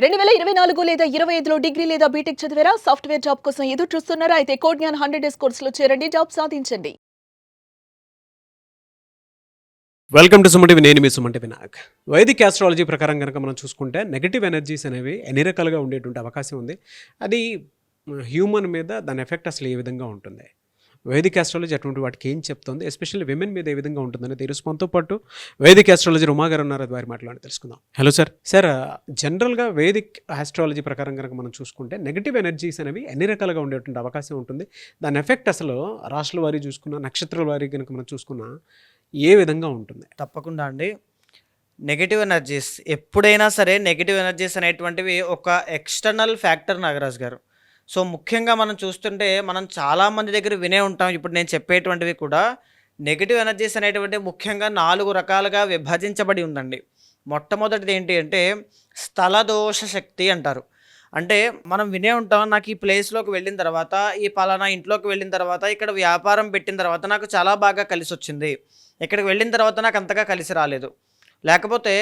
2024 లేదా 25లో డిగ్రీ లేదా బీటెక్ చదివారా? సాఫ్ట్‌వేర్ జాబ్ కోసం ఎదురు చూస్తున్నారా? అయితే కోడ్ జ్ఞాన్ 100 డేస్ కోర్సులో చేరండి. జాబ్ సాధించండి. Welcome to Suman TV. నేను మీ సుమన్ టీవీ నాగ్. వైదిక్ ఆస్ట్రాలజీ ప్రకారం కనుక మనం చూసుకుంటే నెగటివ్ ఎనర్జీస్ అనేవి ఎన్ని రకాలుగా ఉండేటువంటి అవకాశం ఉంది. అది హ్యూమన్ మీద దాని ఎఫెక్ట్ అసలు ఏ విధంగా ఉంటుంది, వైదిక్ ఆస్ట్రాలజీ అటువంటి వాటికి ఏం చెప్తుంది, ఎస్పెషల్లీ విమెన్ మీద ఏ విధంగా ఉంటుందని తెలుసుకుంటూ పాటు వైదిక్ ఆస్ట్రాలజీ ఉమా గారు ఉన్నారు, వారి మాట్లాడి తెలుసుకుందాం. Hello sir. సార్, జనరల్గా వైదిక్ ఆస్ట్రాలజీ ప్రకారం కనుక మనం చూసుకుంటే నెగటివ్ ఎనర్జీస్ అనేవి ఎన్ని రకాలుగా ఉండేటువంటి అవకాశం ఉంటుంది, దాని ఎఫెక్ట్ అసలు రాశుల వారి చూసుకున్నా, నక్షత్రాల వారి కనుక మనం చూసుకున్నా ఏ విధంగా ఉంటుంది? తప్పకుండా అండి. నెగటివ్ ఎనర్జీస్ ఎప్పుడైనా సరే నెగటివ్ ఎనర్జీస్ అనేటువంటివి ఒక ఎక్స్టర్నల్ ఫ్యాక్టర్ నాగరాజ్ గారు. సో ముఖ్యంగా మనం చూస్తుంటే మనం చాలామంది దగ్గర వినే ఉంటాం. ఇప్పుడు నేను చెప్పేటువంటివి కూడా నెగటివ్ ఎనర్జీస్ అనేటువంటి ముఖ్యంగా 4 రకాలుగా విభజించబడి ఉందండి. మొట్టమొదటిది ఏంటి అంటే స్థల దోష శక్తి అంటారు. అంటే మనం వినే ఉంటాం, నాకు ఈ ప్లేస్లోకి వెళ్ళిన తర్వాత, ఈ పలానా ఇంట్లోకి వెళ్ళిన తర్వాత, ఇక్కడ వ్యాపారం పెట్టిన తర్వాత నాకు చాలా బాగా కలిసి వచ్చింది, ఇక్కడికి వెళ్ళిన తర్వాత నాకు అంతగా కలిసి రాలేదు. లేకపోతే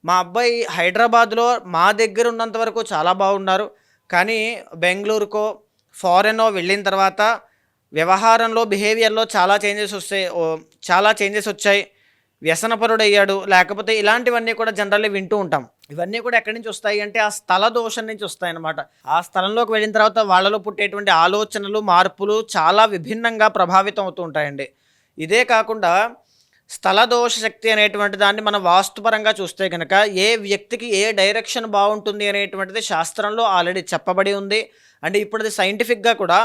మా అబ్బాయి హైదరాబాద్లో మా దగ్గర ఉన్నంత వరకు చాలా బాగున్నారు, కానీ బెంగళూరుకో ఫారెనో వెళ్ళిన తర్వాత వ్యవహారంలో బిహేవియర్లో చాలా చేంజెస్ వచ్చాయి, వ్యసనపరుడయ్యాడు, లేకపోతే ఇలాంటివన్నీ కూడా జనరల్లీ వింటూ ఉంటాం. ఇవన్నీ కూడా ఎక్కడి నుంచి వస్తాయి అంటే ఆ స్థల దోషం నుంచి వస్తాయి అన్నమాట. ఆ స్థలంలోకి వెళ్ళిన తర్వాత వాళ్ళలో పుట్టేటువంటి ఆలోచనలు, మార్పులు చాలా విభిన్నంగా ప్రభావితం అవుతూ ఉంటాయండి. ఇదే కాకుండా స్థల దోష శక్తి అనేటువంటి దాన్ని మనం వాస్తుపరంగా చూస్తే కనుక ఏ వ్యక్తికి ఏ డైరెక్షన్ బాగుంటుంది అనేటువంటిది శాస్త్రంలో ఆల్రెడీ చెప్పబడి ఉంది. అంటే ఇప్పుడు అది సైంటిఫిక్గా కూడా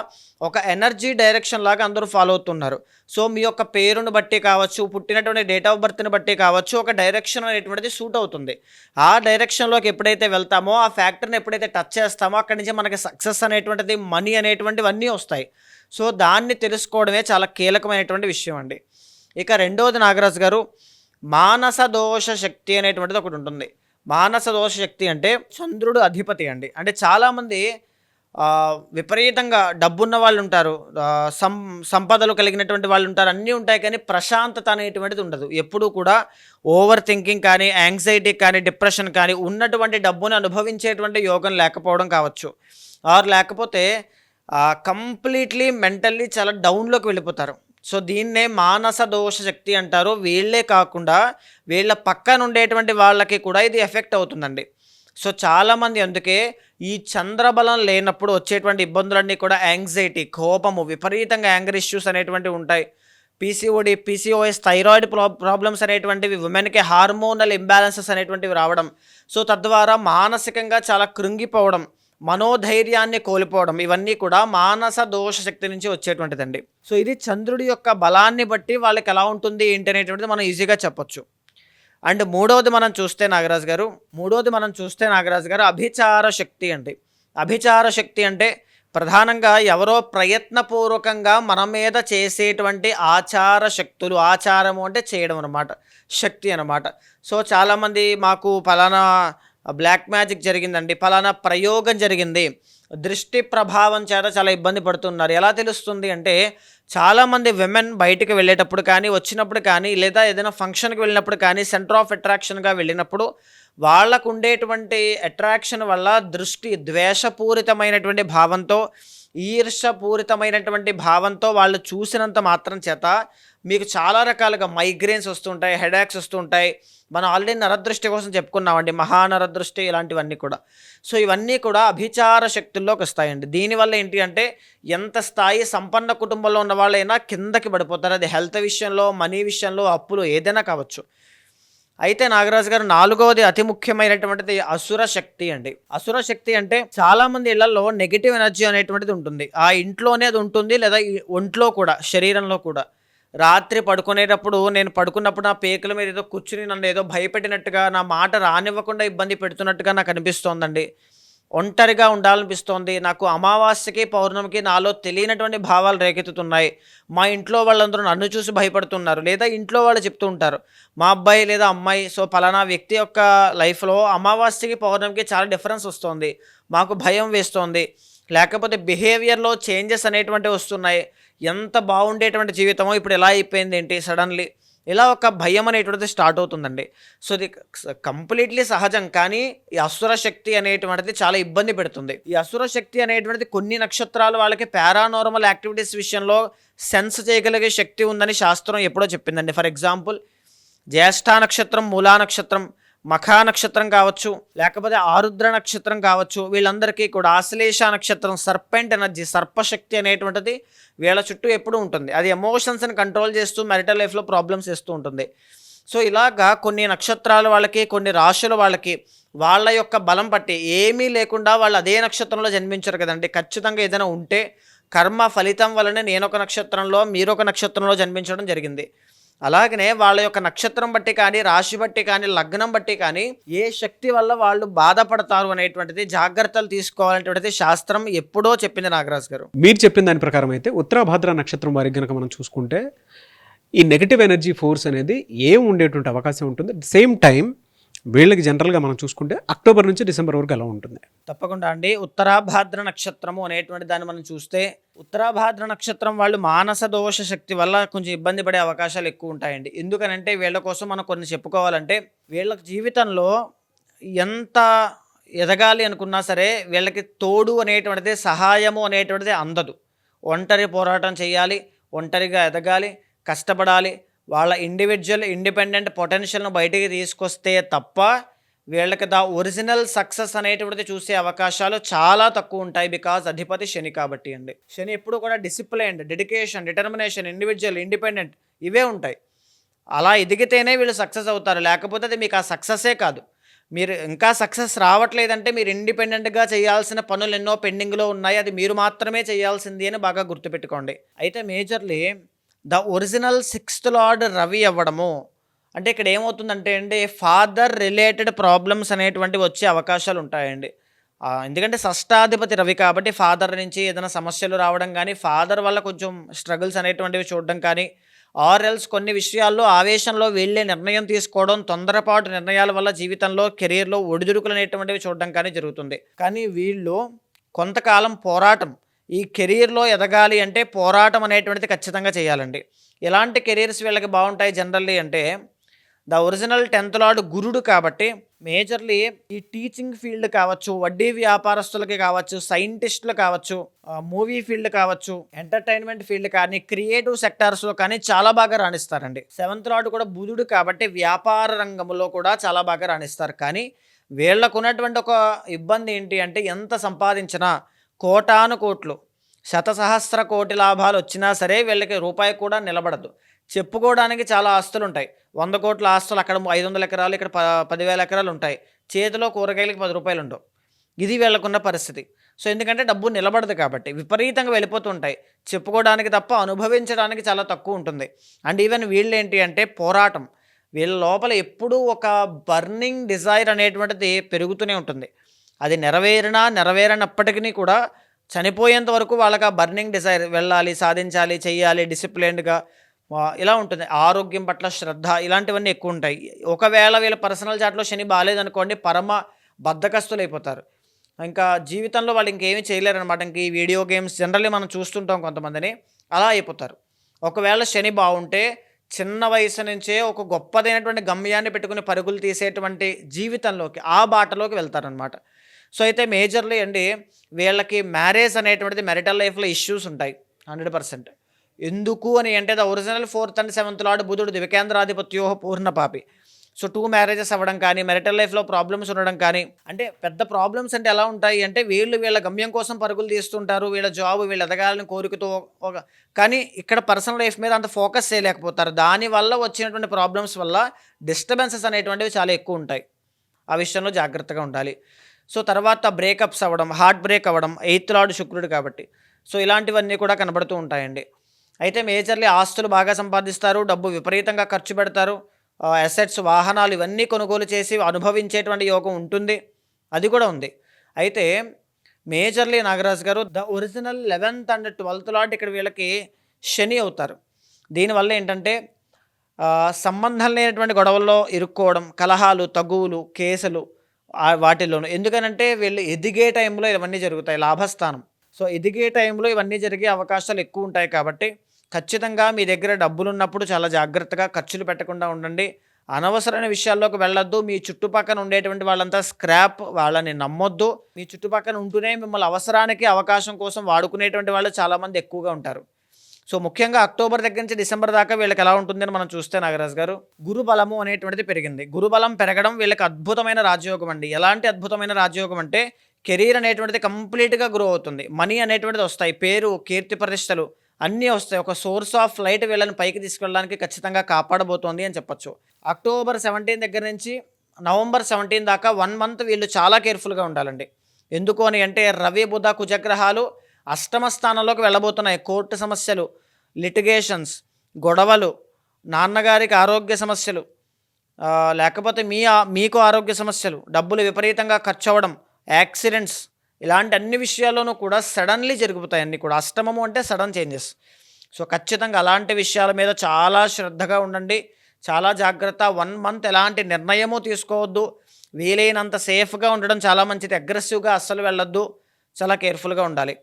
ఒక ఎనర్జీ డైరెక్షన్ లాగా అందరూ ఫాలో అవుతున్నారు. సో మీ యొక్క పేరును బట్టి కావచ్చు, పుట్టినటువంటి డేట్ ఆఫ్ బర్త్ని బట్టి కావచ్చు, ఒక డైరెక్షన్ అనేటువంటిది సూట్ అవుతుంది. ఆ డైరెక్షన్లోకి ఎప్పుడైతే వెళ్తామో, ఆ ఫ్యాక్టర్ని ఎప్పుడైతే టచ్ చేస్తామో, అక్కడి నుంచి మనకి సక్సెస్ అనేటువంటిది, మనీ అనేటువంటివన్నీ వస్తాయి. సో దాన్ని తెలుసుకోవడమే చాలా కీలకమైనటువంటి విషయం అండి. ఇక రెండవది నాగరాజు గారు, మానస దోష శక్తి అనేటువంటిది ఒకటి ఉంటుంది. మానస దోష శక్తి అంటే చంద్రుడు అధిపతి అండి. అంటే చాలామంది విపరీతంగా డబ్బున్న వాళ్ళు ఉంటారు, సంపదలు కలిగినటువంటి వాళ్ళు ఉంటారు, అన్నీ ఉంటాయి, కానీ ప్రశాంతత అనేటువంటిది ఉండదు. ఎప్పుడూ కూడా ఓవర్ థింకింగ్ కానీ, యాంగ్జైటీ కానీ, డిప్రెషన్ కానీ, ఉన్నటువంటి డబ్బును అనుభవించేటువంటి యోగం లేకపోవడం కావచ్చు, ఆర్ లేకపోతే కంప్లీట్లీ మెంటల్లీ చాలా డౌన్లోకి వెళ్ళిపోతారు. సో దీన్నే మానస దోష శక్తి అంటారు. వీళ్ళే కాకుండా వీళ్ళ పక్కన ఉండేటువంటి వాళ్ళకి కూడా ఇది ఎఫెక్ట్ అవుతుందండి. సో చాలామంది అందుకే ఈ చంద్రబలం లేనప్పుడు వచ్చేటువంటి ఇబ్బందులన్నీ కూడా యాంగ్జైటీ, కోపము, విపరీతంగా యాంగర్ ఇష్యూస్ అనేటువంటివి ఉంటాయి. పీసీఓఎస్, థైరాయిడ్ ప్రాబ్లమ్స్ అనేటువంటివి, ఉమెన్కి హార్మోనల్ ఇంబ్యాలెన్సెస్ అనేటువంటివి రావడం, సో తద్వారా మానసికంగా చాలా కృంగిపోవడం, మనోధైర్యాన్ని కోల్పోవడం, ఇవన్నీ కూడా మానస దోష శక్తి నుంచి వచ్చేటువంటిదండి. సో ఇది చంద్రుడి యొక్క బలాన్ని బట్టి వాళ్ళకి ఎలా ఉంటుంది ఏంటి అనేటువంటిది మనం ఈజీగా చెప్పొచ్చు. అండ్ మూడవది మనం చూస్తే నాగరాజు గారు అభిచార శక్తి అండి. అభిచార శక్తి అంటే ప్రధానంగా ఎవరో ప్రయత్నపూర్వకంగా మన మీద చేసేటువంటి ఆచార శక్తులు. ఆచారము అంటే చేయడం అనమాట, శక్తి అనమాట. సో చాలామంది మాకు ఫలానా బ్లాక్ మ్యాజిక్ జరిగిందండి, ఫలానా ప్రయోగం జరిగింది, దృష్టి ప్రభావం చేత చాలా ఇబ్బంది పడుతున్నారు. ఎలా తెలుస్తుంది అంటే చాలామంది విమెన్ బయటికి వెళ్ళేటప్పుడు కానీ, వచ్చినప్పుడు కానీ, లేదా ఏదైనా ఫంక్షన్కి వెళ్ళినప్పుడు కానీ, సెంటర్ ఆఫ్ అట్రాక్షన్గా వెళ్ళినప్పుడు వాళ్ళకు ఉండేటువంటి అట్రాక్షన్ వల్ల దృష్టి ద్వేషపూరితమైనటువంటి భావంతో, ఈర్షపూరితమైనటువంటి భావంతో వాళ్ళు చూసినంత మాత్రం చేత మీకు చాలా రకాలుగా మైగ్రేన్స్ వస్తుంటాయి, హెడేక్స్ వస్తుంటాయి. మనం ఆల్రెడీ నరదృష్టి కోసం చెప్పుకున్నామండి, మహానరదృష్టి, ఇలాంటివన్నీ కూడా. సో ఇవన్నీ కూడా అభిచార శక్తుల్లోకి వస్తాయండి. దీనివల్ల ఏంటి అంటే ఎంత స్థాయి సంపన్న కుటుంబంలో ఉన్న వాళ్ళైనా కిందకి పడిపోతారు. అది హెల్త్ విషయంలో, మనీ విషయంలో, అప్పులు ఏదైనా కావచ్చు. అయితే నాగరాజు గారు, 4వది అతి ముఖ్యమైనటువంటిది అసుర శక్తి అండి. అసుర శక్తి అంటే చాలామంది ఇళ్లలో నెగిటివ్ ఎనర్జీ అనేటువంటిది ఉంటుంది. ఆ ఇంట్లోనే అది ఉంటుంది, లేదా ఒంట్లో కూడా, శరీరంలో కూడా. రాత్రి పడుకునేటప్పుడు, నేను పడుకున్నప్పుడు నా పేకల మీద ఏదో కూర్చుని నన్ను ఏదో భయపెట్టినట్టుగా, నా మాట రానివ్వకుండా ఇబ్బంది పెడుతున్నట్టుగా నాకు అనిపిస్తోందండి. ఒంటరిగా ఉండాలనిపిస్తోంది నాకు. అమావాస్యకి, పౌర్ణమికి నాలో తెలియనటువంటి భావాలు రేకెత్తుతున్నాయి. మా ఇంట్లో వాళ్ళందరూ నన్ను చూసి భయపడుతున్నారు, లేదా ఇంట్లో వాళ్ళు చెప్తూ ఉంటారు, మా అబ్బాయి లేదా అమ్మాయి, సో పలానా వ్యక్తి యొక్క లైఫ్లో అమావాస్యకి, పౌర్ణమికి చాలా డిఫరెన్స్ వస్తుంది, మాకు భయం వేస్తోంది. లేకపోతే బిహేవియర్లో చేంజెస్ అనేటువంటివి వస్తున్నాయి. ఎంత బాగుండేటువంటి జీవితమో ఇప్పుడు ఎలా అయిపోయింది ఏంటి సడన్లీ, ఇలా ఒక భయం అనేటువంటిది స్టార్ట్ అవుతుందండి. సో ఇది కంప్లీట్లీ సహజం. కానీ ఈ అసుర శక్తి అనేటువంటిది చాలా ఇబ్బంది పెడుతుంది. ఈ అసుర శక్తి అనేటువంటిది కొన్ని నక్షత్రాలు వాళ్ళకి పారానార్మల్ యాక్టివిటీస్ విషయంలో సెన్స్ చేయగలిగే శక్తి ఉందని శాస్త్రం ఎప్పుడో చెప్పిందండి. ఫర్ ఎగ్జాంపుల్ జ్యేష్ఠ నక్షత్రం, మూలా నక్షత్రం, మఖా నక్షత్రం కావచ్చు, లేకపోతే ఆరుద్ర నక్షత్రం కావచ్చు, వీళ్ళందరికీ కూడా ఆశ్లేష నక్షత్రం, సర్పెంట్ ఎనర్జీ, సర్పశక్తి అనేటువంటిది వీళ్ళ చుట్టూ ఎప్పుడూ ఉంటుంది. అది ఎమోషన్స్ని కంట్రోల్ చేస్తూ మ్యారిటల్ లైఫ్లో ప్రాబ్లమ్స్ ఇస్తూ ఉంటుంది. సో ఇలాగా కొన్ని నక్షత్రాల వాళ్ళకి, కొన్ని రాశుల వాళ్ళకి వాళ్ళ యొక్క బలం పట్టి ఏమీ లేకుండా వాళ్ళు అదే నక్షత్రంలో జన్మించారు కదండి. ఖచ్చితంగా ఏదైనా ఉంటే కర్మ ఫలితం వలన నేనొక నక్షత్రంలో, మీరొక నక్షత్రంలో జన్మించడం జరిగింది. అలాగనే వాళ్ళ యొక్క నక్షత్రం బట్టి కానీ, రాశి బట్టి కానీ, లగ్నం బట్టి కానీ ఏ శక్తి వల్ల వాళ్ళు బాధపడతారు అనేటువంటిది, జాగ్రత్తలు తీసుకోవాలనేటువంటిది శాస్త్రం ఎప్పుడో చెప్పింది నాగరాజు గారు. మీరు చెప్పిన దాని ప్రకారం అయితే ఉత్తరాభాద్ర నక్షత్రం వారికి కనుక మనం చూసుకుంటే ఈ నెగటివ్ ఎనర్జీ ఫోర్స్ అనేది ఏం ఉండేటువంటి అవకాశం ఉంటుంది. సేమ్ టైం వీళ్ళకి జనరల్గా మనం చూసుకుంటే అక్టోబర్ నుంచి డిసెంబర్ వరకు ఎలా ఉంటుంది? తప్పకుండా అండి. ఉత్తరాభాద్ర నక్షత్రము అనేటువంటి దాన్ని మనం చూస్తే, ఉత్తరాభాద్ర నక్షత్రం వాళ్ళు మానస దోష శక్తి వల్ల కొంచెం ఇబ్బంది పడే అవకాశాలు ఎక్కువ ఉంటాయండి. ఎందుకనంటే వీళ్ళ కోసం మనం కొన్ని చెప్పుకోవాలంటే, వీళ్ళ జీవితంలో ఎంత ఎదగాలి అనుకున్నా సరే వీళ్ళకి తోడు అనేటువంటిది, సహాయము అనేటువంటిది అందదు. ఒంటరి పోరాటం చేయాలి, ఒంటరిగా ఎదగాలి, కష్టపడాలి. వాళ్ళ ఇండిపెండెంట్ పొటెన్షియల్ను బయటికి తీసుకొస్తే తప్ప వీళ్ళకి ఒరిజినల్ సక్సెస్ అనేటువంటిది చూసే అవకాశాలు చాలా తక్కువ ఉంటాయి. బికాజ్ అధిపతి శని కాబట్టి అండి. శని ఎప్పుడు కూడా డిసిప్లైన్డ్, డెడికేషన్, డిటర్మినేషన్, ఇండిపెండెంట్ ఇవే ఉంటాయి. అలా ఎదిగితేనే వీళ్ళు సక్సెస్ అవుతారు. లేకపోతే అది మీకు ఆ సక్సెస్సే కాదు. మీరు ఇంకా సక్సెస్ రావట్లేదంటే మీరు ఇండిపెండెంట్గా చేయాల్సిన పనులు ఎన్నో పెండింగ్లో ఉన్నాయి. అది మీరు మాత్రమే చేయాల్సింది అని బాగా గుర్తుపెట్టుకోండి. అయితే majorly the original 6th lord Ravi అవ్వడము అంటే ఇక్కడ ఏమవుతుందంటే అండి, ఫాదర్ రిలేటెడ్ ప్రాబ్లమ్స్ అనేటువంటివి వచ్చే అవకాశాలు ఉంటాయండి. ఎందుకంటే షష్టాధిపతి రవి కాబట్టి ఫాదర్ నుంచి ఏదైనా సమస్యలు రావడం కానీ, ఫాదర్ వల్ల కొంచెం స్ట్రగుల్స్ అనేటువంటివి చూడడం కానీ, ఆర్ ఎల్స్ కొన్ని విషయాల్లో ఆవేశంలో వీళ్ళే నిర్ణయం తీసుకోవడం, తొందరపాటు నిర్ణయాల వల్ల జీవితంలో, కెరీర్లో ఒడిదుడుకులు అనేటువంటివి చూడడం కానీ జరుగుతుంది. కానీ వీళ్ళు కొంతకాలం పోరాటం, ఈ కెరీర్లో ఎదగాలి అంటే పోరాటం అనేటువంటిది ఖచ్చితంగా చేయాలండి. ఎలాంటి కెరీర్స్ వీళ్ళకి బాగుంటాయి జనరల్లీ అంటే, ద ఒరిజినల్ 10th లార్డ్ గురుడు కాబట్టి మేజర్లీ ఈ టీచింగ్ ఫీల్డ్ కావచ్చు, వడ్డీ వ్యాపారస్తులకి కావచ్చు, సైంటిస్టులు కావచ్చు, మూవీ ఫీల్డ్ కావచ్చు, ఎంటర్టైన్మెంట్ ఫీల్డ్ కానీ, క్రియేటివ్ సెక్టార్స్లో కానీ చాలా బాగా రాణిస్తారండి. 7th లార్డ్ కూడా బుధుడు కాబట్టి వ్యాపార రంగంలో కూడా చాలా బాగా రాణిస్తారు. కానీ వీళ్ళకు ఉన్నటువంటి ఒక ఇబ్బంది ఏంటి అంటే, ఎంత సంపాదించినా కోటాను కోట్లు, శతసహస్ర కోటి లాభాలు వచ్చినా సరే వీళ్ళకి రూపాయి కూడా నిలబడదు. చెప్పుకోవడానికి చాలా ఆస్తులు ఉంటాయి. 100 కోట్ల ఆస్తులు అక్కడ 500 ఎకరాలు, ఇక్కడ 10,000 ఎకరాలు ఉంటాయి. చేతిలో కూరగాయలకి 10 రూపాయలు ఉండవు. ఇది వీళ్ళకున్న పరిస్థితి. సో ఎందుకంటే డబ్బు నిలబడదు కాబట్టి విపరీతంగా వెళ్ళిపోతుంటాయి. చెప్పుకోవడానికి తప్ప అనుభవించడానికి చాలా తక్కువ ఉంటుంది. అండ్ ఈవెన్ వీళ్ళు ఏంటి అంటే పోరాటం, వీళ్ళ లోపల ఎప్పుడూ ఒక బర్నింగ్ డిజైర్ అనేటువంటిది పెరుగుతూనే ఉంటుంది. అది నెరవేరనప్పటికీ కూడా చనిపోయేంత వరకు వాళ్ళకి ఆ బర్నింగ్ డిజైర్, వెళ్ళాలి, సాధించాలి, చెయ్యాలి, డిసిప్లైన్డ్గా ఇలా ఉంటుంది. ఆరోగ్యం పట్ల శ్రద్ధ, ఇలాంటివన్నీ ఎక్కువ ఉంటాయి. ఒకవేళ వీళ్ళ పర్సనల్ చాట్లో శని బాగాలేదనుకోండి, పరమ బద్ధకస్తులు అయిపోతారు. ఇంకా జీవితంలో వాళ్ళు ఇంకేమీ చేయలేరనమాట. ఇంక ఈ వీడియో గేమ్స్ జనరల్లీ మనం చూస్తుంటాం కొంతమందిని, అలా అయిపోతారు. ఒకవేళ శని బాగుంటే చిన్న వయసు నుంచే ఒక గొప్పదైనటువంటి గమ్యాన్ని పెట్టుకుని పరుగులు తీసేటువంటి జీవితంలోకి, ఆ బాటలోకి వెళ్తారనమాట. సో అయితే మేజర్లీ అండి వీళ్ళకి మ్యారేజ్ అనేటువంటిది, మ్యారిటల్ లైఫ్లో ఇష్యూస్ ఉంటాయి 100%. ఎందుకు అని అంటే the original 4th and 7th lord బుధుడు దివికేంద్రాధిపత్యో పూర్ణ పాపి. సో 2 మ్యారేజెస్ అవ్వడం కానీ, మ్యారిటల్ లైఫ్లో ప్రాబ్లమ్స్ ఉండడం కానీ, అంటే పెద్ద ప్రాబ్లమ్స్ అంటే ఎలా ఉంటాయి అంటే, వీళ్ళ గమ్యం కోసం పరుగులు తీస్తుంటారు, వీళ్ళ జాబ్, వీళ్ళు ఎదగాలని కోరికతో కానీ ఇక్కడ పర్సనల్ లైఫ్ మీద అంత ఫోకస్ చేయలేకపోతారు. దానివల్ల వచ్చినటువంటి ప్రాబ్లమ్స్ వల్ల డిస్టర్బెన్సెస్ అనేటువంటివి చాలా ఎక్కువ ఉంటాయి. ఆ విషయంలో జాగ్రత్తగా ఉండాలి. సో తర్వాత బ్రేకప్స్ అవ్వడం, హార్ట్ బ్రేక్ అవ్వడం, 8th లార్డ్ శుక్రుడు కాబట్టి. సో ఇలాంటివన్నీ కూడా కనబడుతూ ఉంటాయండి. అయితే మేజర్లీ ఆస్తులు బాగా సంపాదిస్తారు, డబ్బు విపరీతంగా ఖర్చు పెడతారు, అసెట్స్, వాహనాలు ఇవన్నీ కొనుగోలు చేసి అనుభవించేటువంటి యోగం ఉంటుంది, అది కూడా ఉంది. అయితే మేజర్లీ నాగరాజు గారు the original 11th and 12th lord ఇక్కడ వీళ్ళకి శని అవుతారు. దీనివల్ల ఏంటంటే సంబంధం లేనటువంటి గొడవల్లో ఇరుక్కోవడం, కలహాలు, తగువులు, కేసులు వాటిల్లోనూ. ఎందుకనంటే వీళ్ళు ఎదిగే టైంలో ఇవన్నీ జరుగుతాయి, లాభస్థానం. సో ఎదిగే టైంలో ఇవన్నీ జరిగే అవకాశాలు ఎక్కువ ఉంటాయి కాబట్టి ఖచ్చితంగా మీ దగ్గర డబ్బులున్నప్పుడు చాలా జాగ్రత్తగా ఖర్చులు పెట్టకుండా ఉండండి. అనవసరమైన విషయాల్లోకి వెళ్ళొద్దు. మీ చుట్టుపక్కన ఉండేటువంటి వాళ్ళంతా స్క్రాప్, వాళ్ళని నమ్మొద్దు. మీ చుట్టుపక్కన ఉంటూనే మిమ్మల్ని అవసరానికి, అవకాశం కోసం వాడుకునేటువంటి వాళ్ళు చాలామంది ఎక్కువగా ఉంటారు. సో ముఖ్యంగా అక్టోబర్ దగ్గర నుంచి డిసెంబర్ దాకా వీళ్ళకి ఎలా ఉంటుందని మనం చూస్తే నాగరాజు గారు, గురు బలము అనేటువంటిది పెరిగింది. గురు బలం పెరగడం వీళ్ళకి అద్భుతమైన రాజయోగం అండి. ఎలాంటి అద్భుతమైన రాజయోగం అంటే కెరీర్ అనేటువంటిది కంప్లీట్గా గ్రో అవుతుంది. మనీ అనేటువంటిది వస్తాయి, పేరు, కీర్తి ప్రతిష్టలు అన్నీ వస్తాయి. ఒక సోర్స్ ఆఫ్ లైట్ వీళ్ళని పైకి తీసుకెళ్ళడానికి ఖచ్చితంగా కాపాడబోతోంది అని చెప్పొచ్చు. అక్టోబర్ 17 దగ్గర నుంచి నవంబర్ 17 దాకా 1 మంత్ వీళ్ళు చాలా కేర్ఫుల్గా ఉండాలండి. ఎందుకు అని అంటే రవి, బుధ, కుజగ్రహాలు అష్టమ స్థానంలోకి వెళ్ళబోతున్నాయి. కోర్టు సమస్యలు, లిటిగేషన్స్, గొడవలు, నాన్నగారికి ఆరోగ్య సమస్యలు, లేకపోతే మీకు ఆరోగ్య సమస్యలు, డబ్బులు విపరీతంగా ఖర్చు అవ్వడం, యాక్సిడెంట్స్, ఇలాంటి అన్ని విషయాల్లోనూ కూడా సడన్లీ జరిగిపోతాయి. అన్నీ కూడా అష్టమము అంటే సడన్ చేంజెస్. సో ఖచ్చితంగా అలాంటి విషయాల మీద చాలా శ్రద్ధగా ఉండండి, చాలా జాగ్రత్త. 1 మంత్ ఎలాంటి నిర్ణయము తీసుకోవద్దు. వీలైనంత సేఫ్గా ఉండడం చాలా మంచిది. అగ్రెసివ్గా అస్సలు వెళ్ళొద్దు, చాలా కేర్ఫుల్గా ఉండాలి.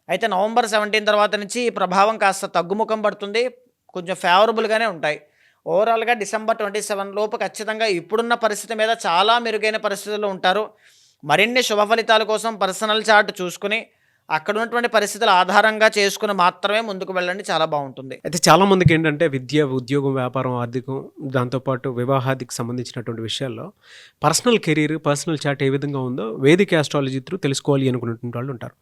అయితే నవంబర్ 17 తర్వాత నుంచి ఈ ప్రభావం కాస్త తగ్గుముఖం పడుతుంది, కొంచెం ఫేవరబుల్గానే ఉంటాయి. ఓవరాల్గా డిసెంబర్ 27 లోపు ఖచ్చితంగా ఇప్పుడున్న పరిస్థితి మీద చాలా మెరుగైన పరిస్థితుల్లో ఉంటారు. మరిన్ని శుభ ఫలితాల కోసం పర్సనల్ చార్ట్ చూసుకుని అక్కడ ఉన్నటువంటి పరిస్థితుల ఆధారంగా చేసుకుని మాత్రమే ముందుకు వెళ్ళండి, చాలా బాగుంటుంది. అయితే చాలామందికి ఏంటంటే విద్య, ఉద్యోగం, వ్యాపారం, ఆర్థికం, దాంతోపాటు వివాహాదికి సంబంధించినటువంటి విషయాల్లో పర్సనల్ కెరీర్, పర్సనల్ చార్ట్ ఏ విధంగా ఉందో వేదిక ఆస్ట్రాలజీ త్రూ తెలుసుకోవాలి అనుకున్నటువంటి వాళ్ళు ఉంటారు.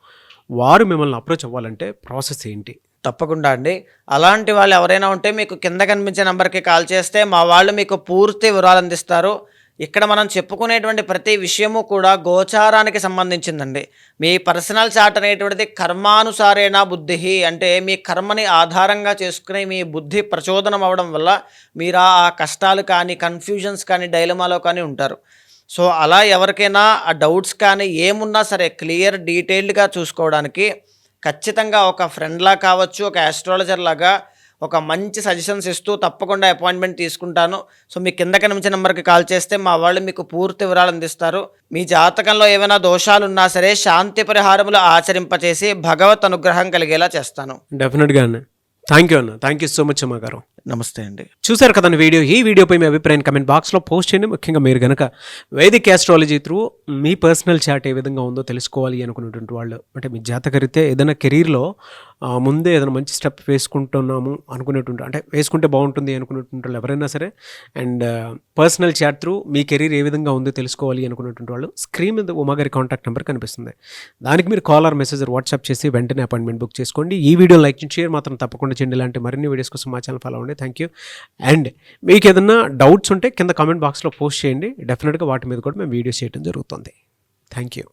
వారు మిమ్మల్ని అప్రోచ్ అవ్వాలంటే ప్రాసెస్ ఏంటి? తప్పకుండా అండి. అలాంటి వాళ్ళు ఎవరైనా ఉంటే మీకు కింద కనిపించే నెంబర్కి కాల్ చేస్తే మా వాళ్ళు మీకు పూర్తి వివరాలు అందిస్తారు. ఇక్కడ మనం చెప్పుకునేటువంటి ప్రతి విషయము కూడా గోచారానికి సంబంధించిందండి. మీ పర్సనల్ చార్ట్ అనేటువంటిది కర్మానుసారేణ బుద్ధి, అంటే మీ కర్మని ఆధారంగా చేసుకుని మీ బుద్ధి ప్రచోదనం అవ్వడం వల్ల మీరు ఆ కష్టాలు కానీ, కన్ఫ్యూజన్స్ కానీ, డైలమాలో కానీ ఉంటారు. సో అలా ఎవరికైనా ఆ డౌట్స్ కానీ ఏమున్నా సరే క్లియర్ డీటెయిల్డ్గా చూసుకోవడానికి ఖచ్చితంగా ఒక ఫ్రెండ్లా కావచ్చు, ఒక ఆస్ట్రాలజర్ లాగా ఒక మంచి సజెషన్స్ ఇస్తూ తప్పకుండా అపాయింట్మెంట్ తీసుకుంటాను. సో మీ కింద కనిపించే నెంబర్కి కాల్ చేస్తే మా వాళ్ళు మీకు పూర్తి వివరాలు అందిస్తారు. మీ జాతకంలో ఏమైనా దోషాలు ఉన్నా సరే శాంతి పరిహారములు ఆచరింపచేసి భగవత్ అనుగ్రహం కలిగేలా చేస్తాను. డెఫినెట్గా అన్న. థ్యాంక్ యూ అన్న. థ్యాంక్ యూ సో మచ్ అమ్మ గారు. నమస్తే అండి. చూసారు కదండి వీడియో. ఈ వీడియోపై మీ అభిప్రాయం కమెంట్ బాక్స్లో పోస్ట్ చేయండి. ముఖ్యంగా మీరు కనుక వైదిక్ ఆస్ట్రాలజీ త్రూ మీ పర్సనల్ చార్ట్ ఏ విధంగా ఉందో తెలుసుకోవాలి అనుకున్నటువంటి వాళ్ళు, అంటే మీ జాతకరీత్యా ఏదైనా కెరీర్లో ముందే ఏదైనా మంచి స్టెప్ వేసుకుంటున్నాము అనుకునేటువంటి, అంటే వేసుకుంటే బాగుంటుంది అనుకునేటువంటి వాళ్ళు ఎవరైనా సరే, అండ్ పర్సనల్ చార్ట్ త్రూ మీ కెరీర్ ఏ విధంగా ఉందో తెలుసుకోవాలి అనుకునేటువంటి వాళ్ళు స్క్రీన్ మీద ఉమాగారి కాంటాక్ట్ నెంబర్ కనిపిస్తుంది. దానికి మీరు కాల్ ఆర్ మెసేజ్ వాట్సాప్ చేసి వెంటనే అపాయింట్మెంట్ బుక్ చేసుకోండి. ఈ వీడియో లైక్ చేసి షేర్ మాత్రం తప్పకుండా చేయండి. ఇలాంటి మరిన్ని వీడియోస్ కోసం మా ఛానల్ ఫాలో అవ్వండి. Thank you. అండ్ మీకు ఏదైనా డౌట్స్ ఉంటే కింద కామెంట్ బాక్స్లో పోస్ట్ చేయండి. డెఫినెట్గా వాటి మీద కూడా మేము వీడియోస్ చేయడం జరుగుతుంది. Thank you.